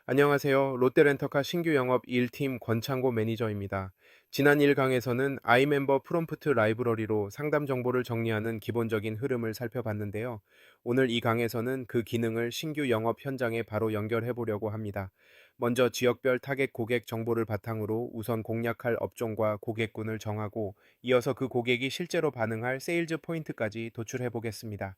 안녕하세요. 롯데렌터카 신규 영업 1팀 권창고 매니저입니다. 지난 1강에서는 아이멤버 프롬프트 라이브러리로 상담 정보를 정리하는 기본적인 흐름을 살펴봤는데요. 오늘 이 강에서는 그 기능을 신규 영업 현장에 바로 연결해 보려고 합니다. 먼저 지역별 타겟 고객 정보를 바탕으로 우선 공략할 업종과 고객군을 정하고 이어서 그 고객이 실제로 반응할 세일즈 포인트까지 도출해 보겠습니다.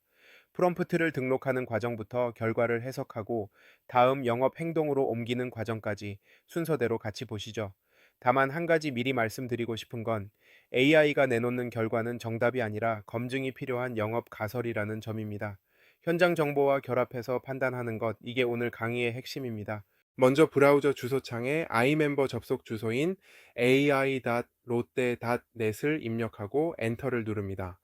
프롬프트를 등록하는 과정부터 결과를 해석하고 다음 영업 행동으로 옮기는 과정까지 순서대로 같이 보시죠. 다만 한 가지 미리 말씀드리고 싶은 건 AI가 내놓는 결과는 정답이 아니라 검증이 필요한 영업 가설이라는 점입니다. 현장 정보와 결합해서 판단하는 것, 이게 오늘 강의의 핵심입니다. 먼저 브라우저 주소창에 아이멤버 접속 주소인 ai.lotte.net을 입력하고 엔터를 누릅니다.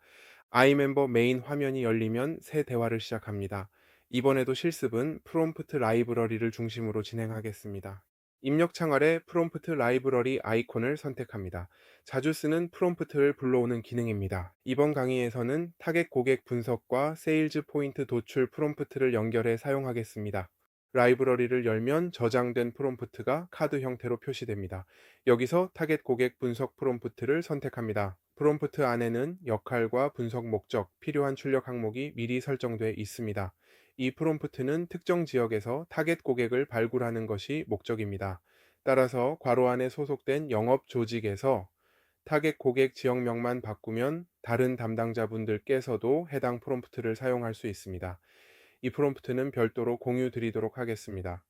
아이멤버 메인 화면이 열리면 새 대화를 시작합니다. 이번에도 실습은 프롬프트 라이브러리를 중심으로 진행하겠습니다. 입력창 아래 프롬프트 라이브러리 아이콘을 선택합니다. 자주 쓰는 프롬프트를 불러오는 기능입니다. 이번 강의에서는 타겟 고객 분석과 세일즈 포인트 도출 프롬프트를 연결해 사용하겠습니다. 라이브러리를 열면 저장된 프롬프트가 카드 형태로 표시됩니다. 여기서 타겟 고객 분석 프롬프트를 선택합니다. 프롬프트 안에는 역할과 분석 목적, 필요한 출력 항목이 미리 설정돼 있습니다. 이 프롬프트는 특정 지역에서 타겟 고객을 발굴하는 것이 목적입니다. 따라서 괄호 안에 소속된 영업 조직에서 타겟 고객 지역명만 바꾸면 다른 담당자분들께서도 해당 프롬프트를 사용할 수 있습니다. 이 프롬프트는 별도로 공유 드리도록 하겠습니다.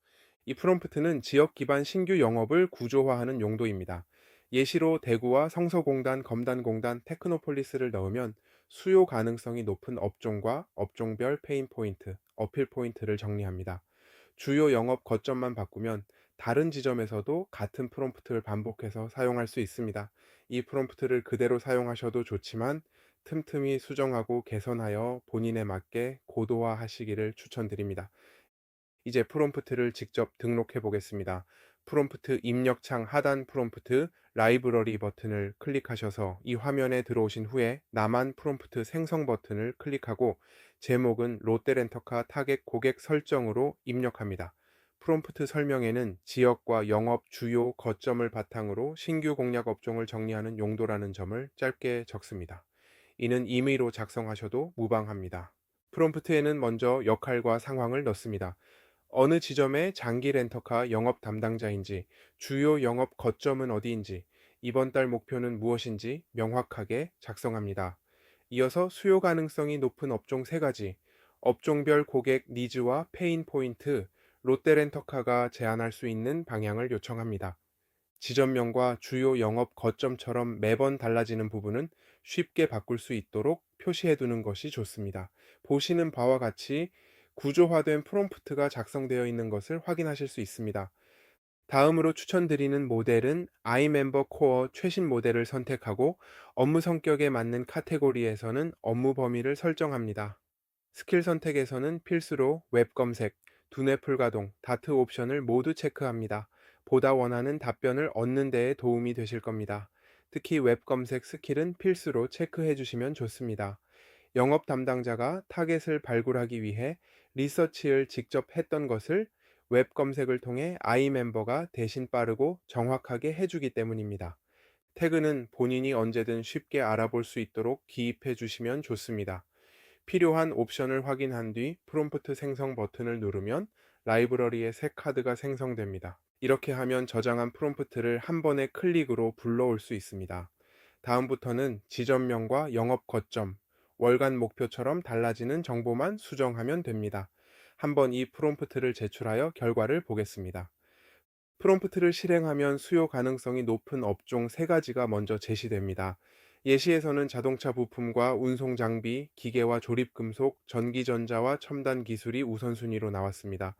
이 프롬프트는 지역 기반 신규 영업을 구조화하는 용도입니다. 예시로 대구와 성서공단, 검단공단, 테크노폴리스를 넣으면 수요 가능성이 높은 업종과 업종별 페인 포인트, 어필 포인트를 정리합니다. 주요 영업 거점만 바꾸면 다른 지점에서도 같은 프롬프트를 반복해서 사용할 수 있습니다. 이 프롬프트를 그대로 사용하셔도 좋지만 틈틈이 수정하고 개선하여 본인에 맞게 고도화하시기를 추천드립니다. 이제 프롬프트를 직접 등록해 보겠습니다. 프롬프트 입력창 하단 프롬프트 라이브러리 버튼을 클릭하셔서 이 화면에 들어오신 후에 나만 프롬프트 생성 버튼을 클릭하고 제목은 롯데렌터카 타겟 고객 설정으로 입력합니다. 프롬프트 설명에는 지역과 영업 주요 거점을 바탕으로 신규 공략 업종을 정리하는 용도라는 점을 짧게 적습니다. 이는 임의로 작성하셔도 무방합니다. 프롬프트에는 먼저 역할과 상황을 넣습니다. 어느 지점의 장기 렌터카 영업 담당자인지, 주요 영업 거점은 어디인지, 이번 달 목표는 무엇인지 명확하게 작성합니다. 이어서 수요 가능성이 높은 업종 3가지, 업종별 고객 니즈와 페인 포인트, 롯데렌터카가 제안할 수 있는 방향을 요청합니다. 지점명과 주요 영업 거점처럼 매번 달라지는 부분은 쉽게 바꿀 수 있도록 표시해 두는 것이 좋습니다. 보시는 바와 같이 구조화된 프롬프트가 작성되어 있는 것을 확인하실 수 있습니다. 다음으로 추천드리는 모델은 아이멤버 코어 최신 모델을 선택하고 업무 성격에 맞는 카테고리에서는 업무 범위를 설정합니다. 스킬 선택에서는 필수로 웹 검색, 두뇌 풀가동, 다트 옵션을 모두 체크합니다. 보다 원하는 답변을 얻는 데에 도움이 되실 겁니다. 특히 웹 검색 스킬은 필수로 체크해 주시면 좋습니다. 영업 담당자가 타겟을 발굴하기 위해 리서치를 직접 했던 것을 웹 검색을 통해 아이멤버가 대신 빠르고 정확하게 해주기 때문입니다. 태그는 본인이 언제든 쉽게 알아볼 수 있도록 기입해 주시면 좋습니다. 필요한 옵션을 확인한 뒤 프롬프트 생성 버튼을 누르면 라이브러리의 새 카드가 생성됩니다. 이렇게 하면 저장한 프롬프트를 한 번의 클릭으로 불러올 수 있습니다. 다음부터는 지점명과 영업 거점, 월간 목표처럼 달라지는 정보만 수정하면 됩니다. 한번 이 프롬프트를 제출하여 결과를 보겠습니다. 프롬프트를 실행하면 수요 가능성이 높은 업종 3가지가 먼저 제시됩니다. 예시에서는 자동차 부품과 운송 장비, 기계와 조립금속, 전기전자와 첨단 기술이 우선순위로 나왔습니다.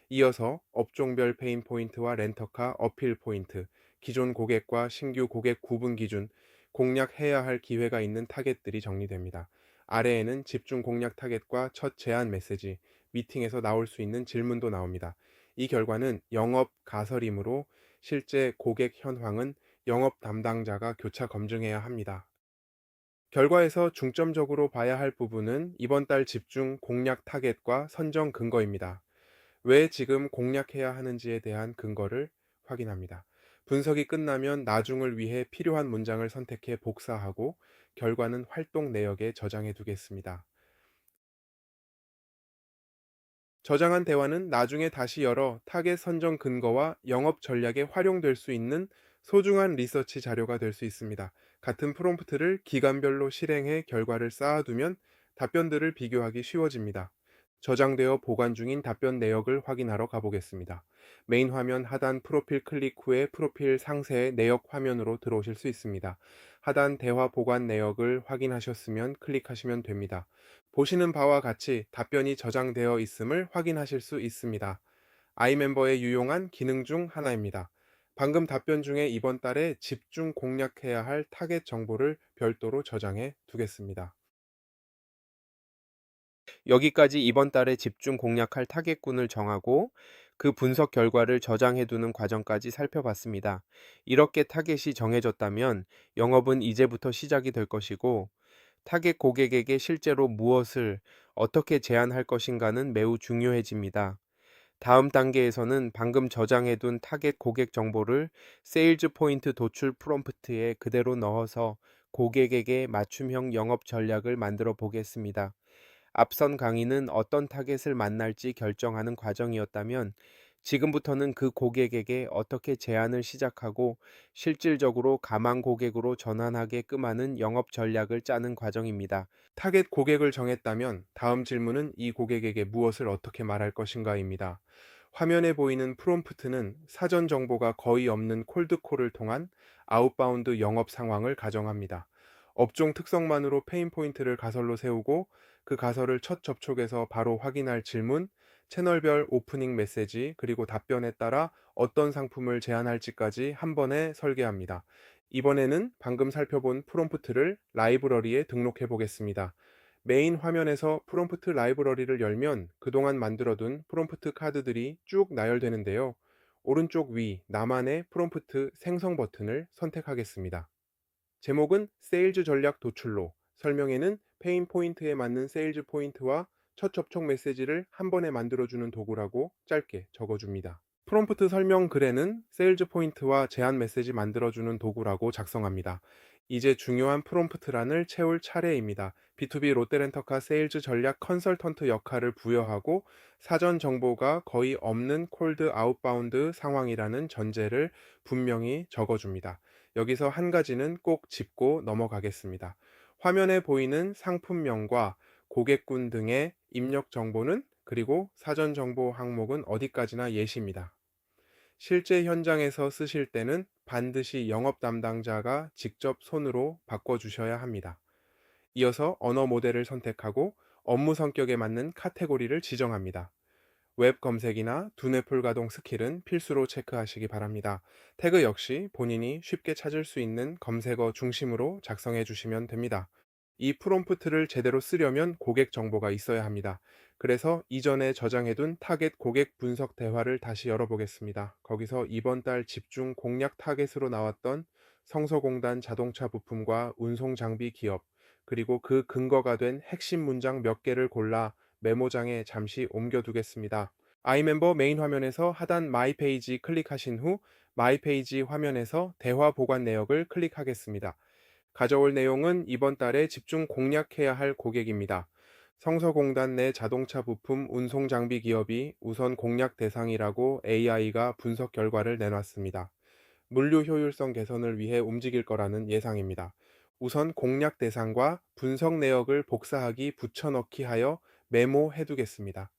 이어서 업종별 페인 포인트와 렌터카 어필 포인트, 기존 고객과 신규 고객 구분 기준, 공략해야 할 기회가 있는 타겟들이 정리됩니다. 아래에는 집중 공략 타겟과 첫 제안 메시지, 미팅에서 나올 수 있는 질문도 나옵니다. 이 결과는 영업 가설이므로 실제 고객 현황은 영업 담당자가 교차 검증해야 합니다. 결과에서 중점적으로 봐야 할 부분은 이번 달 집중 공략 타겟과 선정 근거입니다. 왜 지금 공략해야 하는지에 대한 근거를 확인합니다. 분석이 끝나면 나중을 위해 필요한 문장을 선택해 복사하고 결과는 활동 내역에 저장해 두겠습니다. 저장한 대화는 나중에 다시 열어 타겟 선정 근거와 영업 전략에 활용될 수 있는 소중한 리서치 자료가 될 수 있습니다. 같은 프롬프트를 기간별로 실행해 결과를 쌓아두면 답변들을 비교하기 쉬워집니다. 저장되어 보관 중인 답변 내역을 확인하러 가보겠습니다. 메인 화면 하단 프로필 클릭 후에 프로필 상세의 내역 화면으로 들어오실 수 있습니다. 하단 대화 보관 내역을 확인하셨으면 클릭하시면 됩니다. 보시는 바와 같이 답변이 저장되어 있음을 확인하실 수 있습니다. 아이멤버의 유용한 기능 중 하나입니다. 방금 답변 중에 이번 달에 집중 공략해야 할 타겟 정보를 별도로 저장해 두겠습니다. 여기까지 이번 달에 집중 공략할 타겟군을 정하고 그 분석 결과를 저장해 두는 과정까지 살펴봤습니다. 이렇게 타겟이 정해졌다면 영업은 이제부터 시작이 될 것이고, 타겟 고객에게 실제로 무엇을 어떻게 제안할 것인가는 매우 중요해집니다. 다음 단계에서는 방금 저장해둔 타겟 고객 정보를 세일즈 포인트 도출 프롬프트에 그대로 넣어서 고객에게 맞춤형 영업 전략을 만들어 보겠습니다. 앞선 강의는 어떤 타겟을 만날지 결정하는 과정이었다면, 지금부터는 그 고객에게 어떻게 제안을 시작하고 실질적으로 가망 고객으로 전환하게끔 하는 영업 전략을 짜는 과정입니다. 타겟 고객을 정했다면 다음 질문은 이 고객에게 무엇을 어떻게 말할 것인가입니다. 화면에 보이는 프롬프트는 사전 정보가 거의 없는 콜드콜을 통한 아웃바운드 영업 상황을 가정합니다. 업종 특성만으로 페인 포인트를 가설로 세우고 그 가설을 첫 접촉에서 바로 확인할 질문, 채널별 오프닝 메시지, 그리고 답변에 따라 어떤 상품을 제안할지까지 한 번에 설계합니다. 이번에는 방금 살펴본 프롬프트를 라이브러리에 등록해 보겠습니다. 메인 화면에서 프롬프트 라이브러리를 열면 그동안 만들어둔 프롬프트 카드들이 쭉 나열되는데요. 오른쪽 위 나만의 프롬프트 생성 버튼을 선택하겠습니다. 제목은 세일즈 전략 도출로, 설명에는 페인 포인트에 맞는 세일즈 포인트와 첫 접촉 메시지를 한 번에 만들어주는 도구라고 짧게 적어줍니다. 프롬프트 설명 글에는 세일즈 포인트와 제안 메시지 만들어주는 도구라고 작성합니다. 이제 중요한 프롬프트란을 채울 차례입니다. B2B 롯데렌터카 세일즈 전략 컨설턴트 역할을 부여하고 사전 정보가 거의 없는 콜드 아웃바운드 상황이라는 전제를 분명히 적어줍니다. 여기서 한 가지는 꼭 짚고 넘어가겠습니다. 화면에 보이는 상품명과 고객군 등의 입력 정보는, 그리고 사전 정보 항목은 어디까지나 예시입니다. 실제 현장에서 쓰실 때는 반드시 영업 담당자가 직접 손으로 바꿔주셔야 합니다. 이어서 언어 모델을 선택하고 업무 성격에 맞는 카테고리를 지정합니다. 웹 검색이나 두뇌 풀 가동 스킬은 필수로 체크하시기 바랍니다. 태그 역시 본인이 쉽게 찾을 수 있는 검색어 중심으로 작성해 주시면 됩니다. 이 프롬프트를 제대로 쓰려면 고객 정보가 있어야 합니다. 그래서 이전에 저장해둔 타겟 고객 분석 대화를 다시 열어보겠습니다. 거기서 이번 달 집중 공략 타겟으로 나왔던 성서공단 자동차 부품과 운송 장비 기업, 그리고 그 근거가 된 핵심 문장 몇 개를 골라 메모장에 잠시 옮겨두겠습니다. 아이멤버 메인 화면에서 하단 마이 페이지 클릭하신 후 마이 페이지 화면에서 대화 보관 내역을 클릭하겠습니다. 가져올 내용은 이번 달에 집중 공략해야 할 고객입니다. 성서공단 내 자동차 부품 운송 장비 기업이 우선 공략 대상이라고 AI가 분석 결과를 내놨습니다. 물류 효율성 개선을 위해 움직일 거라는 예상입니다. 우선 공략 대상과 분석 내역을 복사하기 붙여넣기 하여 메모해 두겠습니다.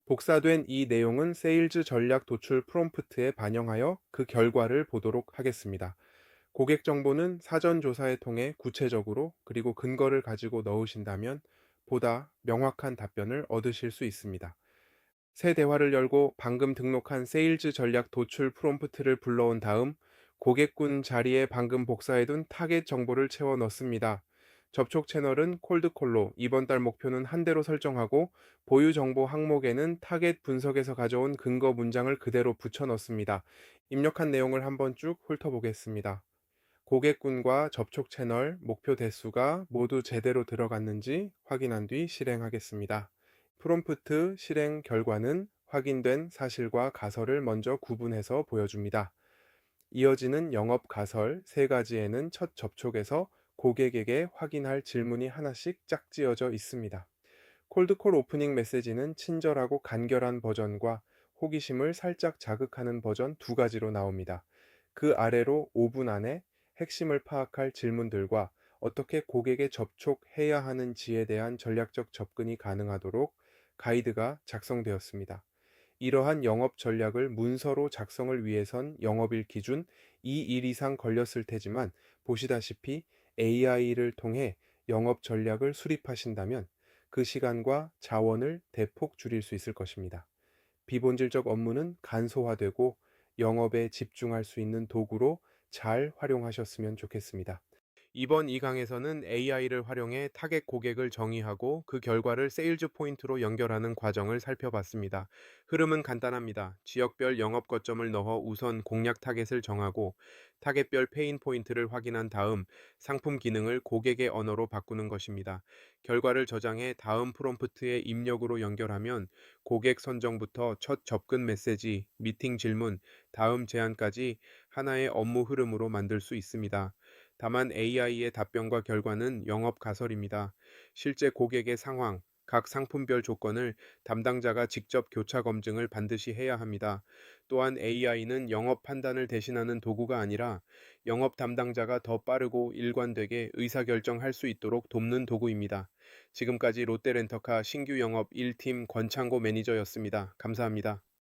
복사된 이 내용은 세일즈 전략 도출 프롬프트에 반영하여 그 결과를 보도록 하겠습니다. 고객 정보는 사전 조사에 통해 구체적으로 그리고 근거를 가지고 넣으신다면 보다 명확한 답변을 얻으실 수 있습니다. 새 대화를 열고 방금 등록한 세일즈 전략 도출 프롬프트를 불러온 다음 고객군 자리에 방금 복사해둔 타겟 정보를 채워 넣습니다. 접촉 채널은 콜드콜로 이번 달 목표는 한 대로 설정하고 보유 정보 항목에는 타겟 분석에서 가져온 근거 문장을 그대로 붙여 넣습니다. 입력한 내용을 한번 쭉 훑어보겠습니다. 고객군과 접촉 채널, 목표 대수가 모두 제대로 들어갔는지 확인한 뒤 실행하겠습니다. 프롬프트 실행 결과는 확인된 사실과 가설을 먼저 구분해서 보여줍니다. 이어지는 영업 가설 세 가지에는 첫 접촉에서 고객에게 확인할 질문이 하나씩 짝지어져 있습니다. 콜드콜 오프닝 메시지는 친절하고 간결한 버전과 호기심을 살짝 자극하는 버전 두 가지로 나옵니다. 그 아래로 5분 안에 핵심을 파악할 질문들과 어떻게 고객에 접촉해야 하는지에 대한 전략적 접근이 가능하도록 가이드가 작성되었습니다. 이러한 영업 전략을 문서로 작성을 위해선 영업일 기준 2일 이상 걸렸을 테지만, 보시다시피 AI를 통해 영업 전략을 수립하신다면 그 시간과 자원을 대폭 줄일 수 있을 것입니다. 비본질적 업무는 간소화되고 영업에 집중할 수 있는 도구로 잘 활용하셨으면 좋겠습니다. 이번 이 강에서는 AI를 활용해 타겟 고객을 정의하고 그 결과를 세일즈 포인트로 연결하는 과정을 살펴봤습니다. 흐름은 간단합니다. 지역별 영업 거점을 넣어 우선 공략 타겟을 정하고 타겟별 페인 포인트를 확인한 다음 상품 기능을 고객의 언어로 바꾸는 것입니다. 결과를 저장해 다음 프롬프트의 입력으로 연결하면 고객 선정부터 첫 접근 메시지, 미팅 질문, 다음 제안까지 하나의 업무 흐름으로 만들 수 있습니다. 다만 AI의 답변과 결과는 영업 가설입니다. 실제 고객의 상황, 각 상품별 조건을 담당자가 직접 교차 검증을 반드시 해야 합니다. 또한 AI는 영업 판단을 대신하는 도구가 아니라 영업 담당자가 더 빠르고 일관되게 의사결정할 수 있도록 돕는 도구입니다. 지금까지 롯데렌터카 신규 영업 1팀 권창고 매니저였습니다. 감사합니다.